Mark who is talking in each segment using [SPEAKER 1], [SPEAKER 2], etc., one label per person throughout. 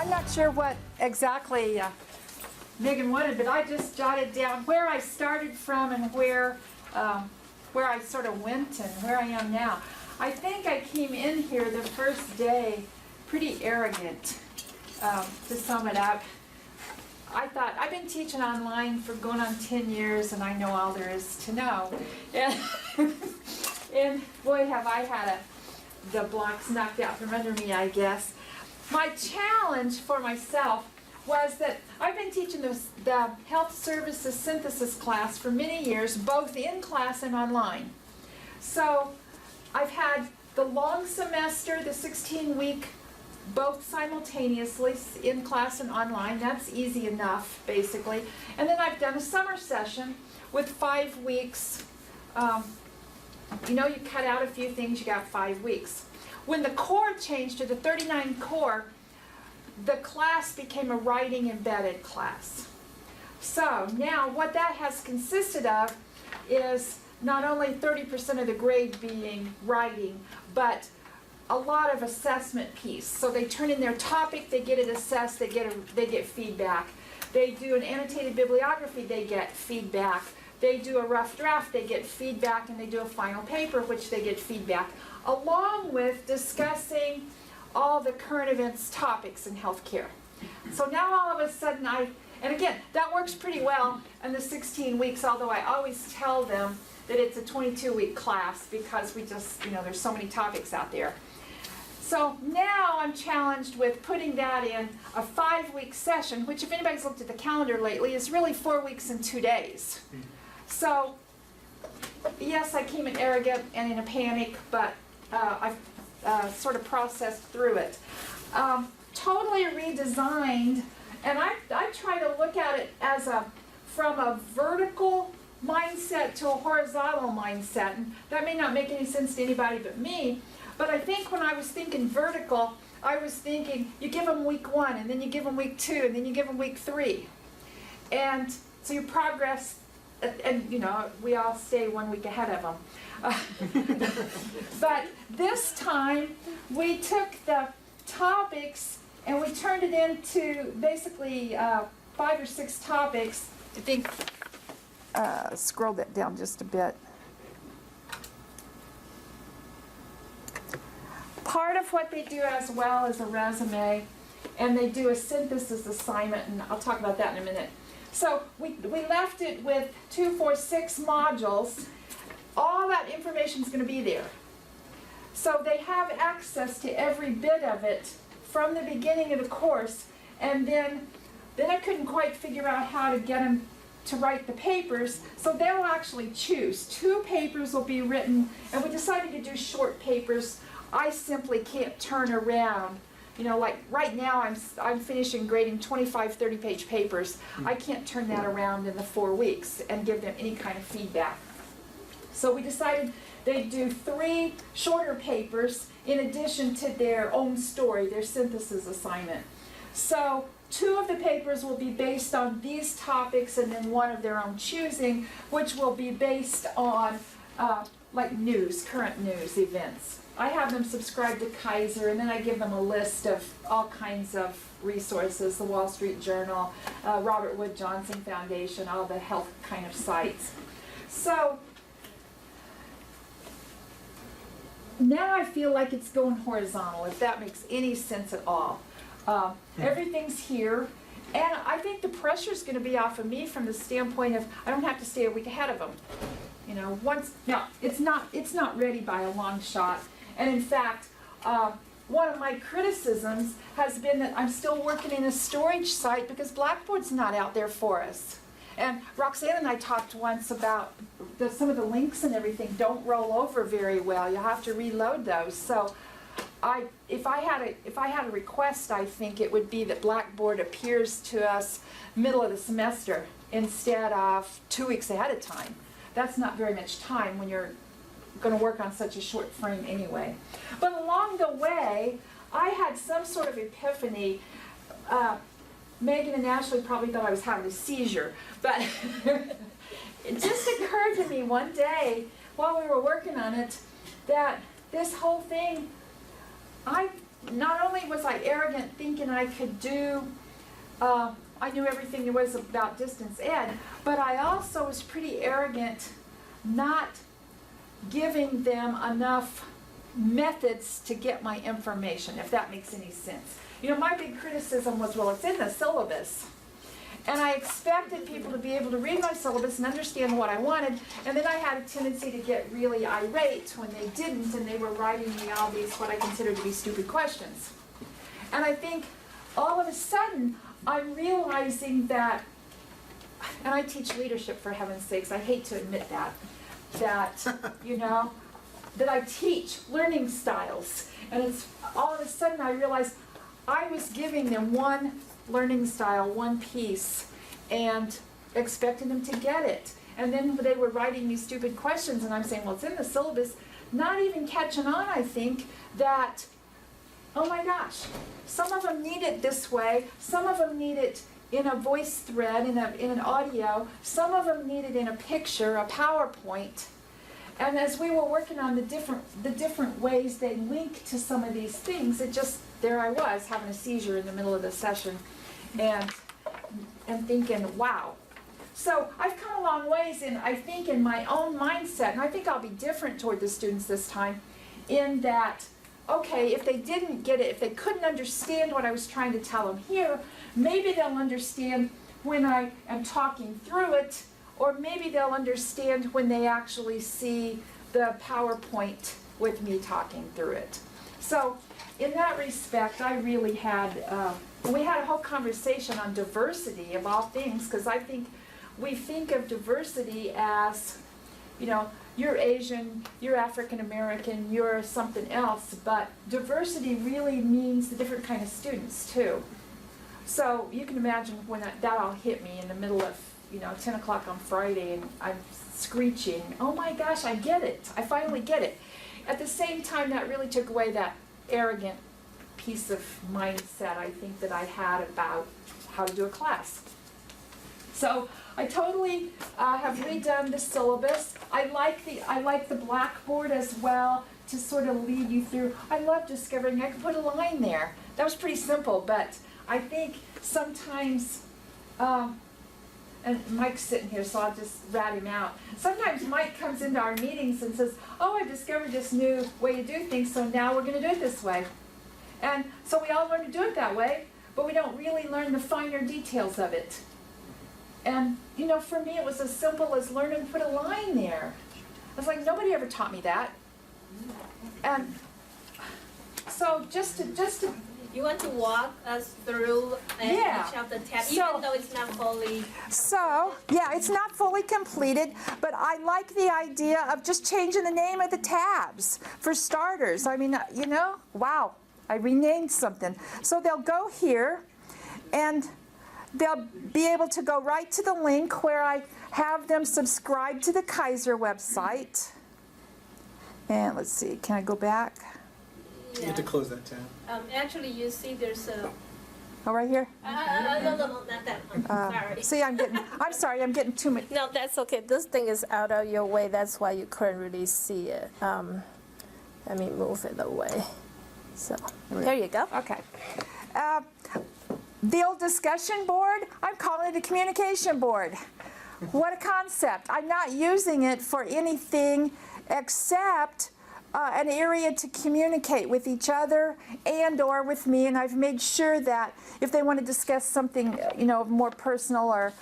[SPEAKER 1] I'm not sure what exactly Megan wanted, but I just jotted down where I started from and where I sort of went and where I am now. I think I came in here the first day pretty arrogant, to sum it up. I thought, I've been teaching online for going on 10 years and I know all there is to know. And boy, have I had the blocks knocked out from under me, I guess. My challenge for myself was that I've been teaching the health services synthesis class for many years, both in class and online. So I've had the long semester, the 16-week, both simultaneously in class and online. That's easy enough, basically. And then I've done a summer session with 5 weeks. You cut out a few things, you got 5 weeks. When the core changed to the 39 core, the class became a writing embedded class. So now what that has consisted of is not only 30% of the grade being writing, but a lot of assessment piece. So they turn in their topic, they get it assessed, they get feedback. They do an annotated bibliography, they get feedback. They do a rough draft, they get feedback, and they do a final paper, which they get feedback, along with discussing all the current events topics in healthcare. So now all of a sudden and again, that works pretty well in the 16 weeks, although I always tell them that it's a 22-week class because we just, there's so many topics out there. So now I'm challenged with putting that in a 5-week session, which if anybody's looked at the calendar lately, is really 4 weeks and 2 days. So, yes, I came in arrogant and in a panic, but I've sort of processed through it. Totally redesigned, and I try to look at it as from a vertical mindset to a horizontal mindset. And that may not make any sense to anybody but me, but I think when I was thinking vertical, I was thinking you give them week 1, and then you give them week 2, and then you give them week 3. And so you progress. And we all stay 1 week ahead of them. But this time we took the topics and we turned it into basically 5 or 6 topics. I think, scroll that down just a bit. Part of what they do as well is a resume, and they do a synthesis assignment, and I'll talk about that in a minute. So we left it with 2, 4, 6 modules. All that information is going to be there. So they have access to every bit of it from the beginning of the course. And then I couldn't quite figure out how to get them to write the papers. So they'll actually choose. 2 papers will be written, and we decided to do short papers. I simply can't turn around. Like right now I'm finishing grading 25, 30-page papers. I can't turn that around in the 4 weeks and give them any kind of feedback. So we decided they'd do 3 shorter papers in addition to their own story, their synthesis assignment. So 2 of the papers will be based on these topics, and then 1 of their own choosing, which will be based on like current news events. I have them subscribe to Kaiser, and then I give them a list of all kinds of resources, the Wall Street Journal, Robert Wood Johnson Foundation, all the health kind of sites. So now I feel like it's going horizontal, if that makes any sense at all. Everything's here, and I think the pressure's going to be off of me from the standpoint of I don't have to stay a week ahead of them. It's not ready by a long shot. And in fact, one of my criticisms has been that I'm still working in a storage site because Blackboard's not out there for us. And Roxanne and I talked once about some of the links and everything don't roll over very well. You'll have to reload those. So if I had a request, I think it would be that Blackboard appears to us middle of the semester instead of 2 weeks ahead of time. That's not very much time when you're going to work on such a short frame anyway. But along the way, I had some sort of epiphany. Megan and Ashley probably thought I was having a seizure, but it just occurred to me one day while we were working on it that this whole thing, not only was I arrogant thinking I could do, I knew everything there was about distance ed, but I also was pretty arrogant not giving them enough methods to get my information, if that makes any sense. You know, my big criticism was, well, it's in the syllabus. And I expected people to be able to read my syllabus and understand what I wanted, and then I had a tendency to get really irate when they didn't, and they were writing me all these, what I considered to be stupid questions. And I think all of a sudden, I'm realizing that, and I teach leadership for heaven's sakes, I hate to admit that, you know, that I teach learning styles. And it's all of a sudden I realized I was giving them one learning style, one piece, and expecting them to get it. And then they were writing these stupid questions, and I'm saying, well, it's in the syllabus, not even catching on, I think, that, oh my gosh, some of them need it this way, some of them need it in a voice thread, in an audio, some of them need it in a picture, a PowerPoint. And as we were working on the different ways they link to some of these things, it just, there I was having a seizure in the middle of the session, and thinking, wow. So I've come a long ways in, I think, in my own mindset, and I think I'll be different toward the students this time, in that, okay, if they didn't get it, if they couldn't understand what I was trying to tell them here, maybe they'll understand when I am talking through it, or maybe they'll understand when they actually see the PowerPoint with me talking through it. So in that respect, I really had, we had a whole conversation on diversity of all things, because I think we think of diversity as, you know, you're Asian, you're African American, you're something else, but diversity really means the different kind of students too. So you can imagine when that all hit me in the middle of, you know, 10 o'clock on Friday, and I'm screeching, oh my gosh, I get it, I finally get it. At the same time, that really took away that arrogant piece of mindset I think that I had about how to do a class. So I totally have redone the syllabus. I like the blackboard as well to sort of lead you through. I love discovering I could put a line there. That was pretty simple, but I think sometimes, and Mike's sitting here, so I'll just rat him out. Sometimes Mike comes into our meetings and says, oh, I discovered this new way to do things, so now we're going to do it this way. And so we all learn to do it that way, but we don't really learn the finer details of it. And, you know, for me it was as simple as learning to put a line there. I was like, nobody ever taught me that. And so just to
[SPEAKER 2] You want to walk us through
[SPEAKER 1] Yeah.
[SPEAKER 2] each of the tabs,
[SPEAKER 1] So-
[SPEAKER 2] even though it's not fully.
[SPEAKER 3] So, yeah, it's not fully completed, but I like the idea of just changing the name of the tabs, for starters. I mean, you know, wow, I renamed something. So they'll go here, and they'll be able to go right to the link where I have them subscribe to the Kaiser website. And let's see, can I go back?
[SPEAKER 4] You have to close that tab.
[SPEAKER 2] Actually, you see there's a.
[SPEAKER 3] Oh, right here?
[SPEAKER 2] No, not that one. Sorry.
[SPEAKER 3] See, I'm getting too much.
[SPEAKER 5] No, that's okay. This thing is out of your way. That's why you couldn't really see it. Let me move it away. So, there you go.
[SPEAKER 3] Okay. The old discussion board, I'm calling it a communication board. What a concept. I'm not using it for anything except an area to communicate with each other and or with me, and I've made sure that if they want to discuss something, you know, more personal or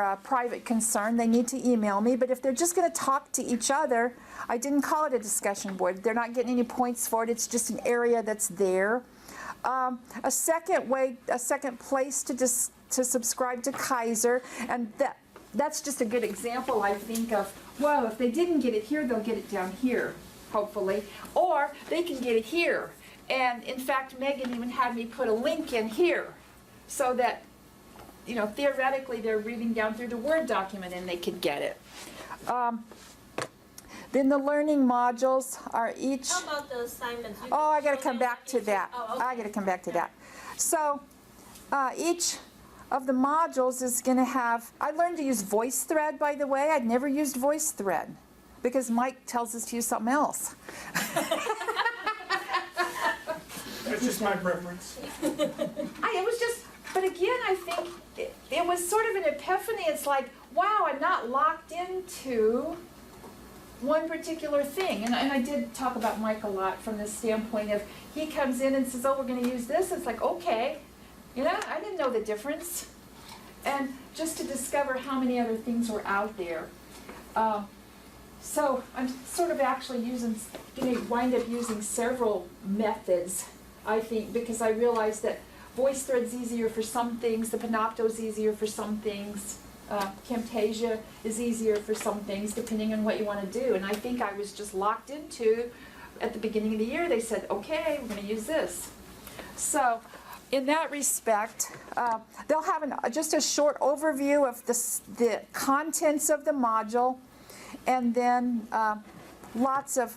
[SPEAKER 3] a private concern, they need to email me. But if they're just going to talk to each other, I didn't call it a discussion board. They're not getting any points for it. It's just an area that's there. A second place to subscribe to Kaiser, and that's just a good example, I think, of, well, if they didn't get it here, they'll get it down here, hopefully, or they can get it here. And in fact, Megan even had me put a link in here so that, you know, theoretically they're reading down through the Word document and they could get it. Then the learning modules are each...
[SPEAKER 2] How about the assignments? You
[SPEAKER 3] Oh, I
[SPEAKER 2] can
[SPEAKER 3] got to
[SPEAKER 2] show
[SPEAKER 3] come
[SPEAKER 2] them
[SPEAKER 3] back to
[SPEAKER 2] each-
[SPEAKER 3] that.
[SPEAKER 2] Oh, okay.
[SPEAKER 3] I got to come back to that. So each of the modules is going to have, I learned to use VoiceThread, by the way. I'd never used VoiceThread because Mike tells us to use something else.
[SPEAKER 4] That's just my preference.
[SPEAKER 1] It was just, but again, I think it was sort of an epiphany. It's like, wow, I'm not locked into one particular thing. And I did talk about Mike a lot from the standpoint of, he comes in and says, oh, we're gonna use this. It's like, okay, you know, I didn't know the difference. And just to discover how many other things were out there. So I'm sort of actually gonna wind up using several methods, I think, because I realized that VoiceThread's easier for some things, the Panopto's easier for some things, Camtasia is easier for some things, depending on what you want to do. And I think I was just locked into, at the beginning of the year, they said, okay, we're going to use this. So in that respect, they'll have just a short overview of the contents of the module, and then lots of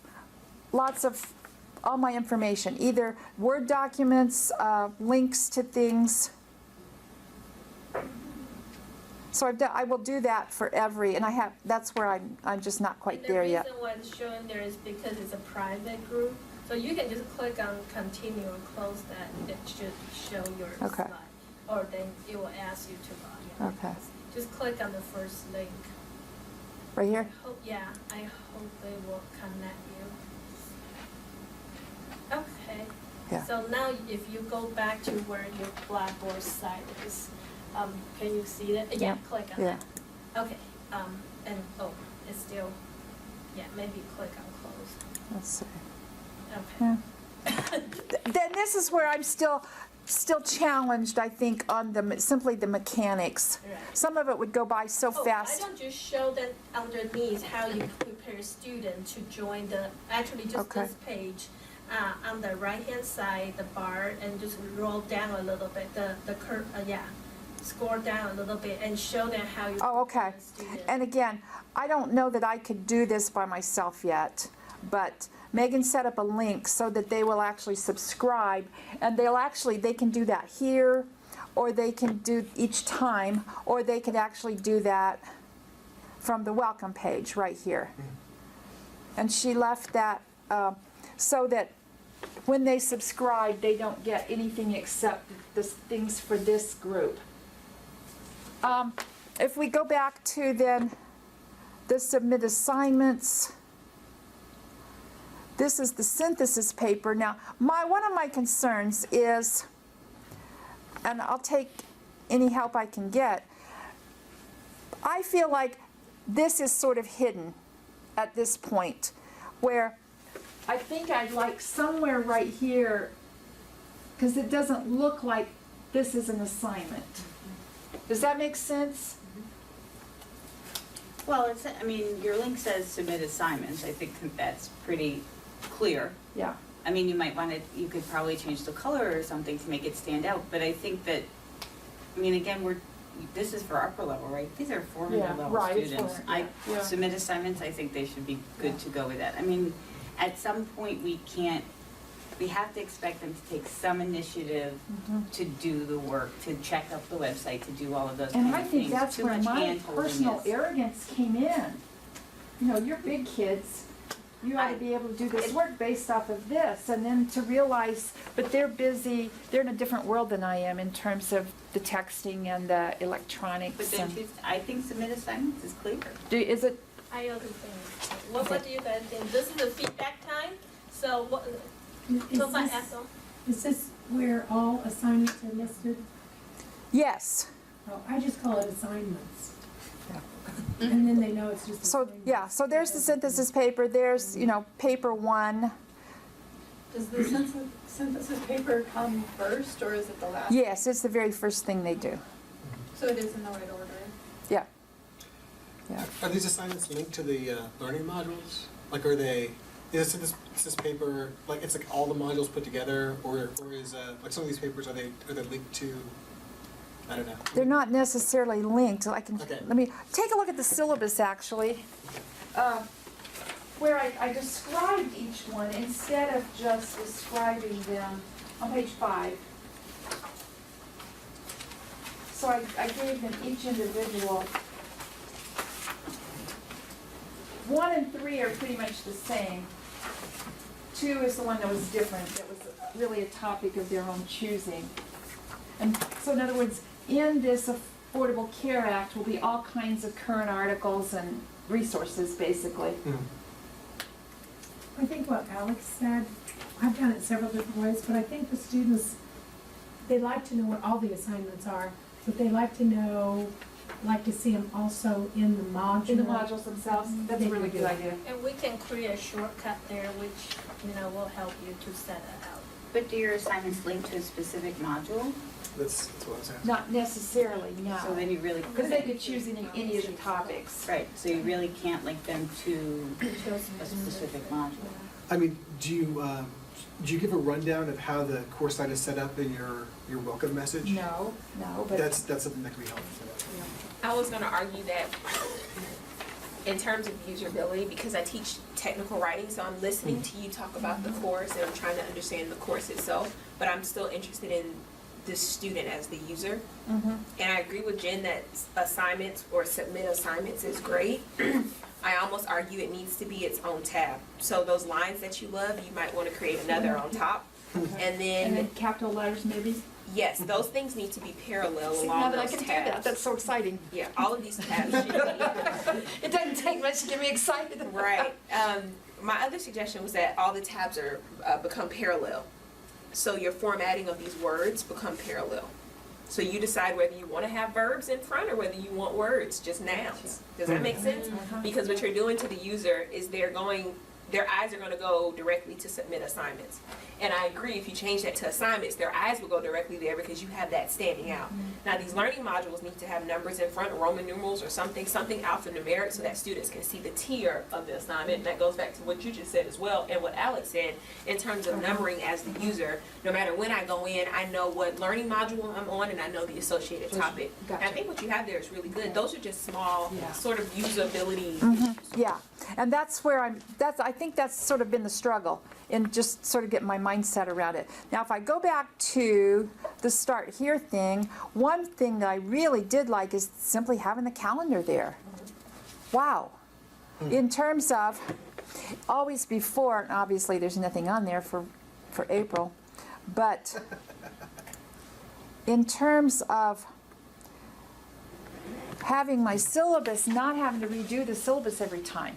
[SPEAKER 1] all my information, either Word documents, links to things. So I will do that for every, and that's where I'm just not quite there yet.
[SPEAKER 2] The reason why it's showing there is because it's a private group. So you can just click on continue and close that. It should show your slide. Or then it will ask you to log in.
[SPEAKER 3] Okay.
[SPEAKER 2] Just click on the first link.
[SPEAKER 3] Right here?
[SPEAKER 2] I hope they will connect you. Okay.
[SPEAKER 3] Yeah.
[SPEAKER 2] So now if you go back to where your Blackboard site is, can you see that? Yeah, click on
[SPEAKER 3] Yeah.
[SPEAKER 2] that. Okay. And it's still, maybe click on close.
[SPEAKER 3] Let's see.
[SPEAKER 2] Okay.
[SPEAKER 3] Yeah. Then this is where I'm still challenged, I think, on simply the mechanics.
[SPEAKER 2] Right.
[SPEAKER 3] Some of it would go by so fast.
[SPEAKER 2] Why don't you show that underneath how you prepare students to join this page. On the right-hand side, the bar, and just roll down a little bit, scroll down a little bit and show them how you
[SPEAKER 3] Oh, okay.
[SPEAKER 2] prepare students.
[SPEAKER 3] And again, I don't know that I could do this by myself yet, but Megan set up a link so that they will actually subscribe, and they can do that here, or they can do each time, or they could actually do that from the welcome page right here. And she left that so that when they subscribe, they don't get anything except the things for this group. If we go back to then the submit assignments, this is the synthesis paper. Now, one of my concerns is, and I'll take any help I can get, I feel like this is sort of hidden at this point, where I think I'd like somewhere right here, because it doesn't look like this is an assignment. Does that make sense?
[SPEAKER 6] Well, your link says submit assignments. I think that's pretty clear.
[SPEAKER 3] Yeah.
[SPEAKER 6] I mean, you could probably change the color or something to make it stand out, but I think that, again, this is for upper level, right? These are formula level students. Submit assignments, I think they should be good to go with that. At some point, we have to expect them to take some initiative to do the work, to check out the website, to do all of those
[SPEAKER 1] And
[SPEAKER 6] kind
[SPEAKER 1] I
[SPEAKER 6] of
[SPEAKER 1] think
[SPEAKER 6] things.
[SPEAKER 1] that's
[SPEAKER 6] Too
[SPEAKER 1] where
[SPEAKER 6] much
[SPEAKER 1] my
[SPEAKER 6] hand-holding
[SPEAKER 1] personal
[SPEAKER 6] is-
[SPEAKER 1] arrogance came in. You're big kids. You ought to be able to do this work based off of this, and then to realize, but they're busy, they're in a different world than I am in terms of the texting and the
[SPEAKER 6] But
[SPEAKER 1] electronics.
[SPEAKER 6] then I think submit assignments is clear.
[SPEAKER 1] Is it,
[SPEAKER 2] I also think. What do you guys think? This is the feedback time. So what? So by Ethel.
[SPEAKER 7] Is this where all assignments are listed?
[SPEAKER 3] yes.
[SPEAKER 7] Oh, I just call it assignments.
[SPEAKER 3] Yeah.
[SPEAKER 7] And then they know it's just
[SPEAKER 3] So,
[SPEAKER 7] assignments.
[SPEAKER 3] so there's the synthesis paper, there's, paper 1.
[SPEAKER 8] Does the synthesis paper come first, or is it the last?
[SPEAKER 3] Yes, it's the very first thing they do.
[SPEAKER 8] So it is in the right order?
[SPEAKER 3] Yeah. Yeah.
[SPEAKER 4] Are these assignments linked to the learning modules? Like, is this paper, like, it's like all the modules put together, or is, like, some of these papers, are they linked to, I don't know.
[SPEAKER 3] They're not necessarily linked.
[SPEAKER 4] Okay.
[SPEAKER 3] Let me take a look at the syllabus, actually, where I described each one instead of just describing them on page 5. So I gave them each individual. 1 and 3 are pretty much the same.
[SPEAKER 1] 2 is the one that was different, that was really a topic of their own choosing. And so in other words, in this Affordable Care Act will be all kinds of current articles and resources, basically.
[SPEAKER 7] I think what Alex said, I've done it several different ways, but I think the students, they like to know what all the assignments are, but they like to know, like to see them also in the module.
[SPEAKER 1] In the modules themselves, that's a really good idea.
[SPEAKER 2] And we can create a shortcut there, which, will help you to set it out.
[SPEAKER 6] But do your assignments link to a specific module?
[SPEAKER 4] That's what I was asking.
[SPEAKER 1] Not necessarily, no.
[SPEAKER 6] So then you really.
[SPEAKER 1] Because they could choose any of the topics.
[SPEAKER 6] Right, so you really can't link them to a specific module.
[SPEAKER 4] I mean, do you give a rundown of how the course site is set up in your welcome message?
[SPEAKER 1] No, but.
[SPEAKER 4] That's something that could be helpful.
[SPEAKER 9] I was gonna argue that in terms of usability, because I teach technical writing, so I'm listening to you talk about the course and I'm trying to understand the course itself, but I'm still interested in the student as the user. And I agree with Jen that assignments or submit assignments is great. I almost argue it needs to be its own tab. So those lines that you love, you might want to create another on top. And
[SPEAKER 1] And
[SPEAKER 9] then,
[SPEAKER 1] then capital letters maybe?
[SPEAKER 9] yes, those things need to be parallel
[SPEAKER 1] See, now
[SPEAKER 9] along
[SPEAKER 1] that I
[SPEAKER 9] those
[SPEAKER 1] can do that,
[SPEAKER 9] tabs.
[SPEAKER 1] that's so exciting.
[SPEAKER 9] Yeah, all of these tabs should be.
[SPEAKER 1] It doesn't take much to get me excited.
[SPEAKER 9] Right. My other suggestion was that all the tabs are become parallel. So your formatting of these words become parallel. So you decide whether you want to have verbs in front or whether you want words, just nouns. Does that make sense? Because what you're doing to the user is their eyes are going to go directly to submit assignments. And I agree, if you change that to assignments, their eyes will go directly there because you have that standing out. Now, these learning modules need to have numbers in front, Roman numerals or something alphanumeric, so that students can see the tier of the assignment. And that goes back to what you just said as well, and what Alex said in terms of numbering as the user. No matter when I go in, I know what learning module I'm on, and I know the associated topic.
[SPEAKER 1] Gotcha.
[SPEAKER 9] And I think what you have there is really good. Those are just small,
[SPEAKER 1] Yeah.
[SPEAKER 9] sort of usability.
[SPEAKER 3] Yeah, and that's where I think that's sort of been the struggle in just sort of getting my mindset around it. Now, if I go back to the start here thing, one thing that I really did like is simply having the calendar there. Wow. In terms of, always before, and obviously there's nothing on there for April, but in terms of having my syllabus, not having to redo the syllabus every time.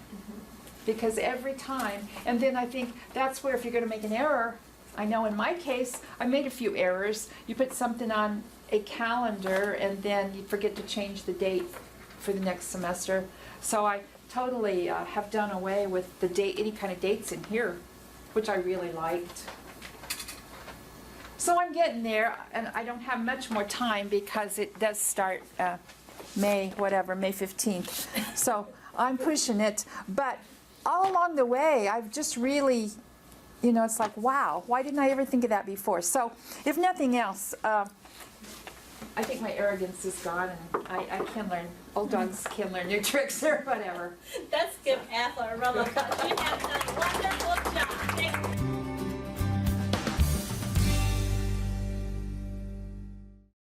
[SPEAKER 3] Because every time, and then I think that's where if you're going to make an error, I know in my case, I made a few errors. You put something on a calendar and then you forget to change the date for the next semester. So I totally have done away with the date, any kind of dates in here, which I really liked. So I'm getting there, and I don't have much more time because it does start May 15th. So I'm pushing it, but all along the way, I've just really, it's like, wow, why didn't I ever think of that before? So if nothing else, I think my arrogance is gone, and I can learn, old dogs can learn new tricks or whatever.
[SPEAKER 2] That's give Ethel a rubber country.